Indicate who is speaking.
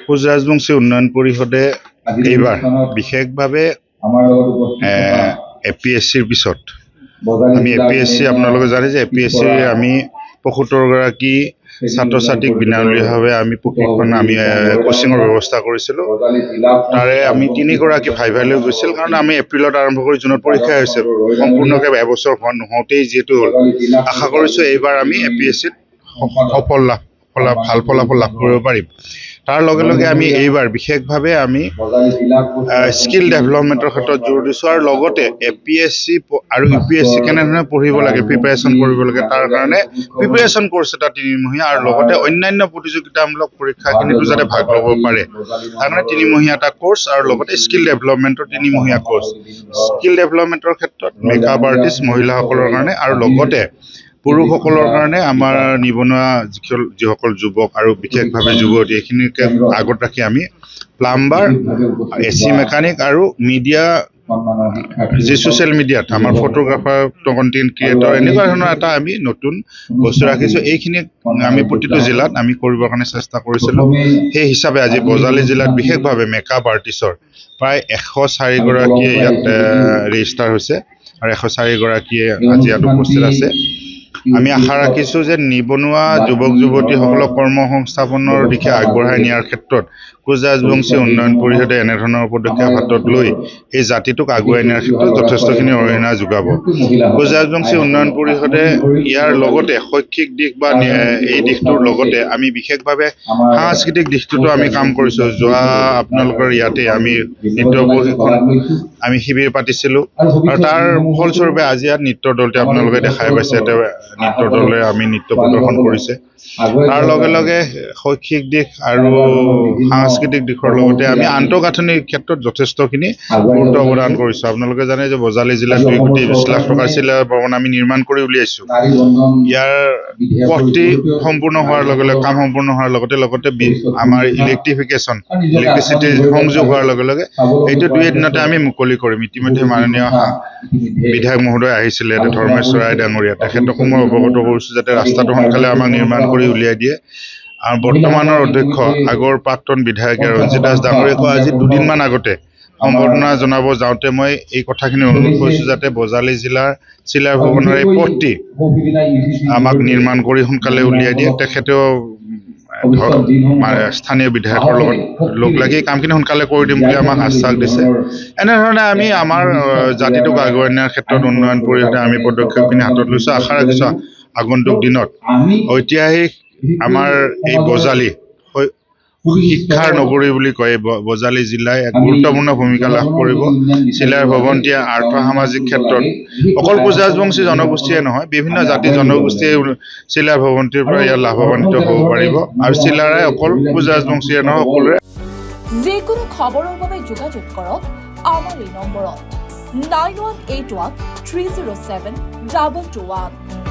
Speaker 1: কোচ ৰাজবংশী উন্নয়ন পৰিষদে এইবাৰ বিশেষভাৱে APSCৰ পিছত আমি APSC আপোনালোকে জানে যে APSC আমি ৭৫ গৰাকী ছাত্ৰ ছাত্ৰীক বিনামূলীয়াভাৱে আমি প্ৰশিক্ষণ আমি কোচিঙৰ ব্যৱস্থা কৰিছিলোঁ। তাৰে আমি ৩ গৰাকী ভাইভালৈ গৈছিল, কাৰণ আমি এপ্ৰিলত আৰম্ভ কৰি জুনত পৰীক্ষা হৈছে, সম্পূৰ্ণকৈ এবছৰ নহওঁতেই যিহেতু আশা কৰিছোঁ এইবাৰ আমি APSCত ভাল ফলাফল লাভ কৰিব পাৰিম। তাৰ লগে লগে আমি এইবাৰ বিশেষভাৱে আমি স্কিল ডেভেলপমেণ্টৰ ক্ষেত্ৰত জোৰ দিছোঁ, আৰু লগতে APSC আৰু UPSC কেনেধৰণে পঢ়িব লাগে, প্ৰিপাৰেশ্যন কৰিব লাগে, তাৰ কাৰণে প্ৰিপাৰেশ্যন কোৰ্চ এটা ৩ মহীয়া, আৰু লগতে অন্যান্য প্ৰতিযোগিতামূলক পৰীক্ষাখিনিতো যাতে ভাগ ল'ব পাৰে তাৰ কাৰণে ৩ মহীয়া এটা কোৰ্চ, আৰু লগতে স্কিল ডেভেলপমেণ্টৰ ৩ মহীয়া কোৰ্চ। স্কিল ডেভেলপমেণ্টৰ ক্ষেত্ৰত মেকআপ আৰ্টিষ্ট মহিলাসকলৰ কাৰণে, আৰু লগতে পুৰুষসকলৰ কাৰণে আমাৰ নিবনুৱা যিসকল যুৱক আৰু বিশেষভাৱে যুৱতী এইখিনিকে আগত ৰাখি আমি প্লাম্বাৰ, AC মেকানিক আৰু মিডিয়া, যি ছ'চিয়েল মিডিয়াত আমাৰ ফটোগ্ৰাফাৰ, কণ্টেণ্ট ক্ৰিয়েটৰ, এনেকুৱা ধৰণৰ এটা আমি নতুন বস্তু ৰাখিছোঁ। এইখিনি আমি প্ৰতিটো জিলাত আমি কৰিবৰ কাৰণে চেষ্টা কৰিছিলোঁ। সেই হিচাপে আজি বজালী জিলাত বিশেষভাৱে মেকআপ আৰ্টিষ্টৰ প্ৰায় ১০৪ গৰাকীয়ে ইয়াত ৰেজিষ্টাৰ হৈছে, আৰু ১০৪ গৰাকীয়ে আজি ইয়াত উপস্থিত আছে। আমি আশা ৰাখিছোঁ যে নিবনুৱা যুৱক যুৱতীসকলক কৰ্মসংস্থাপনৰ দিশে আগবঢ়াই নিয়াৰ ক্ষেত্ৰত কোচ ৰাজবংশী উন্নয়ন পৰিষদে এনেধৰণৰ পদক্ষেপ হাতত লৈ এই জাতিটোক আগুৱাই নিয়াৰ ক্ষেত্ৰত যথেষ্টখিনি অৰিহণা যোগাব। কোচ ৰাজবংশী উন্নয়ন পৰিষদে ইয়াৰ লগতে শৈক্ষিক দিশ বা এই দিশটোৰ লগতে আমি বিশেষভাৱে সাংস্কৃতিক দিশটোতো আমি কাম কৰিছোঁ। যোৱা আপোনালোকৰ ইয়াতে আমি নৃত্য প্ৰশিক্ষণ আমি শিবিৰ পাতিছিলোঁ, আৰু তাৰ ফলস্বৰূপে আজি ইয়াত নৃত্যৰ দলটো আপোনালোকে দেখাই পাইছে, নৃত্য দলে আমি নৃত্য প্ৰদৰ্শন কৰিছে। তাৰ লগে লগে শৈক্ষিক দিশ আৰু সাংস্কৃতিক দিশৰ লগতে আমি আন্তঃগাঁথনিৰ ক্ষেত্ৰত যথেষ্টখিনি গুৰুত্ব প্ৰদান কৰিছোঁ। আপোনালোকে জানে যে বজালী জিলাত ২,২০ লাখ টকাৰ চিলা ভৱন আমি নিৰ্মাণ কৰি উলিয়াইছোঁ। ইয়াৰ পথটি সম্পূৰ্ণ হোৱাৰ লগে লগে, কাম সম্পূৰ্ণ হোৱাৰ লগতে আমাৰ ইলেক্ট্ৰিচিটি সংযোগ হোৱাৰ লগে লগে এইটো ২ এদিনতে আমি মুকলি কৰিম। ইতিমধ্যে মাননীয় বিধায়ক মহোদয় আহিছিলে, ধৰ্মেশ্বৰ ৰায় ডাঙৰীয়া, তেখেতকো মই অৱগত কৰিছোঁ যাতে ৰাস্তাটো সোনকালে আমাক নিৰ্মাণ কৰি উলিয়াই দিয়ে। আৰু বৰ্তমানৰ অধ্যক্ষ আগৰ প্ৰাক্তন বিধায়ক ৰঞ্জিত দাস ডাঙৰীয়াকো আজি ২ দিনমান আগতে সম্বৰ্ধনা জনাব যাওঁতে মই এই কথাখিনি অনুৰোধ কৰিছোঁ যাতে বজালী জিলাৰ চিলাৰ ভৱনৰ এই পথটি আমাক নিৰ্মাণ কৰি সোনকালে উলিয়াই দিয়ে। তেখেতেও স্থানীয় বিধায়কৰ লগত লগ লাগি কামখিনি সোনকালে কৰি দিম বুলি আমাক আশ্বাস দিছে। এনেধৰণে আমি আমাৰ জাতিটোক আগুৱাই নিয়াৰ ক্ষেত্ৰত উন্নয়ন পৰিষদে আমি পদক্ষেপখিনি হাতত লৈছোঁ। আশা ৰাখিছোঁ আগন্তুক দিনত ঐতিহাসিক আমাৰ এই বজালী শিক্ষাৰ নগৰী বুলি কয় বজালী জিলাই এক গুৰুত্বপূৰ্ণ ভূমিকা লাভ কৰিব। চিলাৰ ভৱনটিয়ে আৰ্থ সামাজিক ক্ষেত্ৰত অকল কোচ ৰাজবংশী জনগোষ্ঠীয়ে নহয়, বিভিন্ন জাতি জনগোষ্ঠীয়ে চিলাৰ ভৱনটিৰ পৰা ইয়াত লাভৱান্বিত হ'ব পাৰিব, আৰু চিলাৰাই অকল কোচ ৰাজবংশীয়ে নহয়, সকলোৰে।
Speaker 2: যিকোনো খবৰৰ বাবে যোগাযোগ কৰক আমাৰ এই নম্বৰত 9181 307 2221।